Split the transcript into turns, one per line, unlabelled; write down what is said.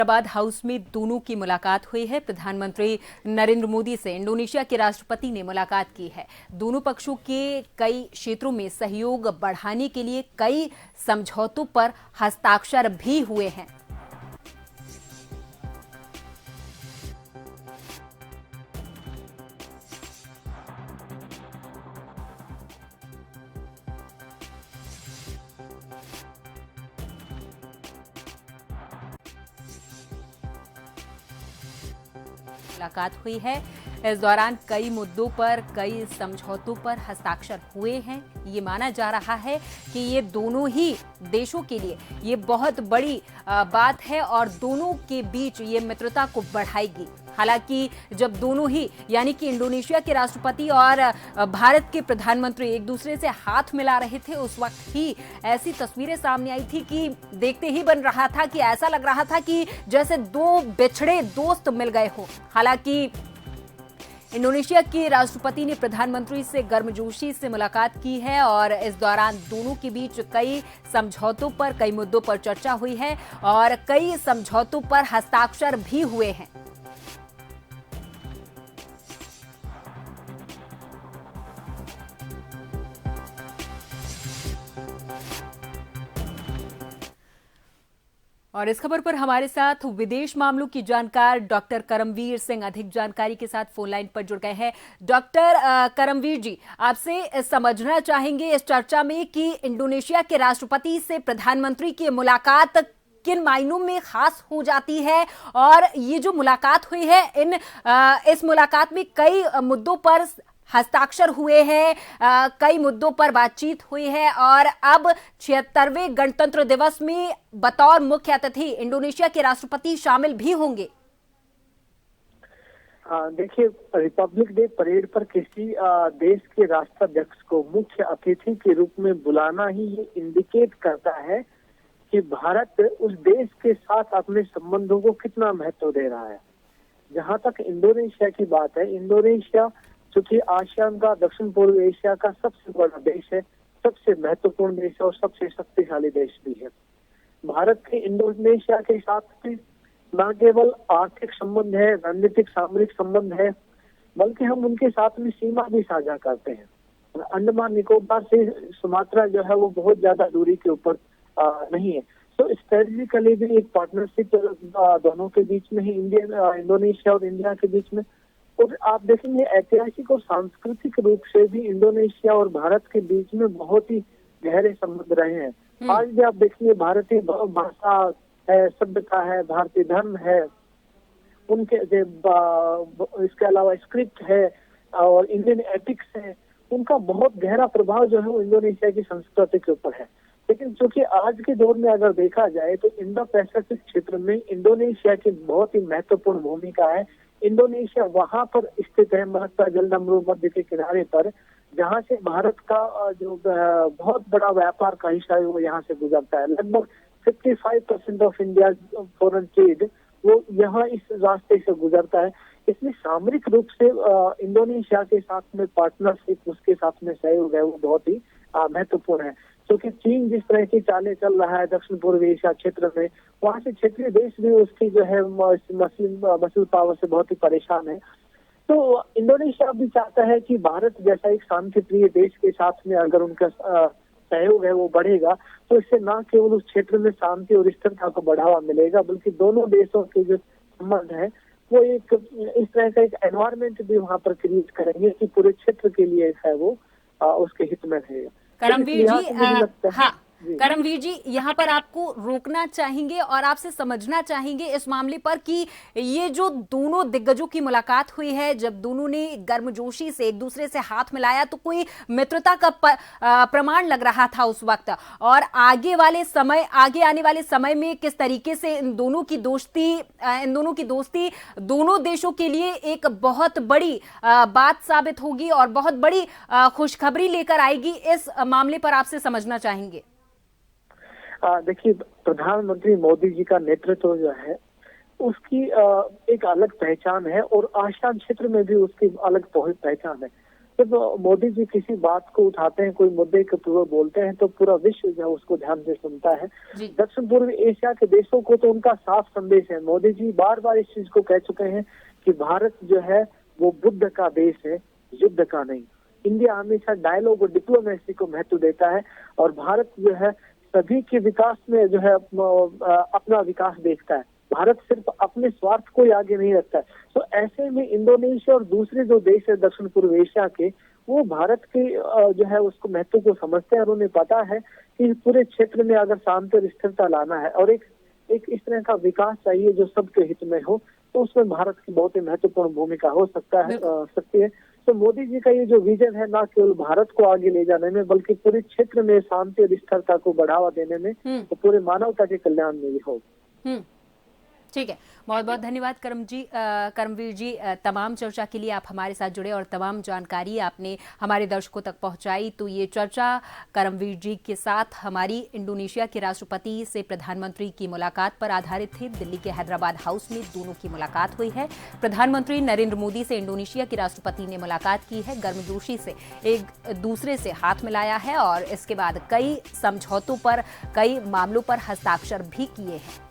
Hyderabad house में दोनों की मुलाकात हुई है। प्रधानमंत्री नरेंद्र मोदी से इंडोनेशिया के राष्ट्रपति ने मुलाकात की है। दोनों पक्षों के कई क्षेत्रों में सहयोग बढ़ाने के लिए कई समझौतों पर हस्ताक्षर भी हुए हैं। मुलाकात हुई है। इस दौरान कई मुद्दों पर, कई समझौतों पर हस्ताक्षर हुए हैं। ये माना जा रहा है कि ये दोनों ही देशों के लिए ये बहुत बड़ी बात है और दोनों के बीच ये मित्रता को बढ़ाएगी। हालांकि जब दोनों ही यानी कि इंडोनेशिया के राष्ट्रपति और भारत के प्रधानमंत्री एक दूसरे से हाथ मिला रहे थे, उस वक्त ही ऐसी तस्वीरें सामने आई थी कि देखते ही बन रहा था कि ऐसा लग रहा था कि जैसे दो बिछड़े दोस्त मिल गए हो। हालांकि इंडोनेशिया के राष्ट्रपति ने प्रधानमंत्री से गर्मजोशी से मुलाकात की है और इस दौरान दोनों के बीच कई समझौतों पर, कई मुद्दों पर चर्चा हुई है और कई समझौतों पर हस्ताक्षर भी हुए हैं। और इस खबर पर हमारे साथ विदेश मामलों की जानकार डॉक्टर करमवीर सिंह अधिक जानकारी के साथ फोन लाइन पर जुड़ गए हैं। डॉक्टर करमवीर जी, आपसे समझना चाहेंगे इस चर्चा में कि इंडोनेशिया के राष्ट्रपति से प्रधानमंत्री की मुलाकात किन मायनों में खास हो जाती है और ये जो मुलाकात हुई है इस मुलाकात में कई मुद्दों पर हस्ताक्षर हुए हैं, कई मुद्दों पर बातचीत हुई है और अब 76वें गणतंत्र दिवस में बतौर मुख्य अतिथि इंडोनेशिया के राष्ट्रपति शामिल भी होंगे।
देखिए, रिपब्लिक डे परेड पर किसी देश के राष्ट्राध्यक्ष को मुख्य अतिथि के रूप में बुलाना ही ये इंडिकेट करता है कि भारत उस देश के साथ अपने संबंधों को कितना महत्व दे रहा है। जहां तक इंडोनेशिया की बात है, इंडोनेशिया चूंकि आसियान का, दक्षिण पूर्व एशिया का सबसे बड़ा देश है, सबसे महत्वपूर्ण देश है और सबसे शक्तिशाली देश भी है। भारत के इंडोनेशिया के साथ में न केवल आर्थिक संबंध है, रणनीतिक सामरिक संबंध है, बल्कि हम उनके साथ में सीमा भी साझा करते हैं। अंडमान निकोबार से सुमात्रा जो है वो बहुत ज्यादा दूरी के ऊपर नहीं है। तो स्ट्रेटेजिकली भी एक पार्टनरशिप दोनों के बीच में ही, इंडोनेशिया और इंडिया के बीच में। और आप देखेंगे ऐतिहासिक और सांस्कृतिक रूप से भी इंडोनेशिया और भारत के बीच में बहुत ही गहरे संबंध रहे हैं। आज भी आप देखेंगे भारतीय भाषा है, सभ्यता है, भारतीय धर्म है, उनके इसके अलावा स्क्रिप्ट है और इंडियन एथिक्स है, उनका बहुत गहरा प्रभाव जो है वो इंडोनेशिया की संस्कृति के ऊपर है। लेकिन चूंकि आज के दौर में अगर देखा जाए तो इंडो पैसिफिक क्षेत्र में इंडोनेशिया की बहुत ही महत्वपूर्ण भूमिका है। इंडोनेशिया वहां पर स्थित है, महत्ता जल मध्य के किनारे पर, जहां से भारत का जो बहुत बड़ा व्यापार का हिस्सा है वो यहाँ से गुजरता है। लगभग 55% ऑफ इंडिया फॉरेन ट्रेड वो यहाँ इस रास्ते से गुजरता है। इसलिए सामरिक रूप से इंडोनेशिया के साथ में पार्टनरशिप, उसके साथ में सहयोग है वो बहुत ही महत्वपूर्ण है। क्योंकि चीन जिस तरह की चालें चल रहा है दक्षिण पूर्व एशिया क्षेत्र में, वहां से क्षेत्रीय देश भी उसकी जो है मसल पावर से बहुत ही परेशान है। तो इंडोनेशिया भी चाहता है कि भारत जैसा एक शांति प्रिय देश के साथ में अगर उनका सहयोग है वो बढ़ेगा तो इससे न केवल उस क्षेत्र में शांति और स्थिरता को बढ़ावा मिलेगा, बल्कि दोनों देशों के जो संबंध है वो एक इस तरह का एक एनवायरमेंट भी वहां पर क्रिएट करेंगे कि पूरे क्षेत्र के लिए है वो उसके हित में रहेगा।
करमवीर जी, हाँ करमवीर जी, यहाँ पर आपको रोकना चाहेंगे और आपसे समझना चाहेंगे इस मामले पर कि ये जो दोनों दिग्गजों की मुलाकात हुई है, जब दोनों ने गर्मजोशी से एक दूसरे से हाथ मिलाया तो कोई मित्रता का प्रमाण लग रहा था उस वक्त, और आगे आने वाले समय में किस तरीके से इन दोनों की दोस्ती दोनों देशों के लिए एक बहुत बड़ी बात साबित होगी और बहुत बड़ी खुशखबरी लेकर आएगी, इस मामले पर आपसे समझना चाहेंगे।
देखिए, प्रधानमंत्री मोदी जी का नेतृत्व जो है उसकी एक अलग पहचान है और आसियान क्षेत्र में भी उसकी अलग पहचान है। जब मोदी जी किसी बात को उठाते हैं, कोई मुद्दे के ऊपर बोलते हैं, तो पूरा विश्व जो है उसको ध्यान से सुनता है। दक्षिण पूर्व एशिया के देशों को तो उनका साफ संदेश है। मोदी जी बार बार इस चीज को कह चुके हैं कि भारत जो है वो बुद्ध का देश है, युद्ध का नहीं। इंडिया हमेशा डायलॉग और डिप्लोमेसी को महत्व देता है और भारत जो है सभी के विकास में जो है अपना विकास देखता है। भारत सिर्फ अपने स्वार्थ को ही आगे नहीं रखता है। तो ऐसे में इंडोनेशिया और दूसरे जो देश है दक्षिण पूर्व एशिया के, वो भारत के जो है उसको महत्व को समझते हैं और उन्हें पता है कि पूरे क्षेत्र में अगर शांति और स्थिरता लाना है और एक इस तरह का विकास चाहिए जो सबके हित में हो, तो उसमें भारत की बहुत ही महत्वपूर्ण भूमिका हो सकती है। तो मोदी जी का ये जो विजन है, ना केवल भारत को आगे ले जाने में बल्कि पूरे क्षेत्र में शांति और स्थिरता को बढ़ावा देने में, तो पूरे मानवता के कल्याण में भी हो।
ठीक है, बहुत बहुत धन्यवाद कर्मवीर जी। तमाम चर्चा के लिए आप हमारे साथ जुड़े और तमाम जानकारी आपने हमारे दर्शकों तक पहुंचाई। तो ये चर्चा कर्मवीर जी के साथ हमारी इंडोनेशिया के राष्ट्रपति से प्रधानमंत्री की मुलाकात पर आधारित थी। दिल्ली के हैदराबाद हाउस में दोनों की मुलाकात हुई है। प्रधानमंत्री नरेंद्र मोदी से इंडोनेशिया के राष्ट्रपति ने मुलाकात की है, गर्मजोशी से एक दूसरे से हाथ मिलाया है और इसके बाद कई समझौतों पर, कई मामलों पर हस्ताक्षर भी किए हैं।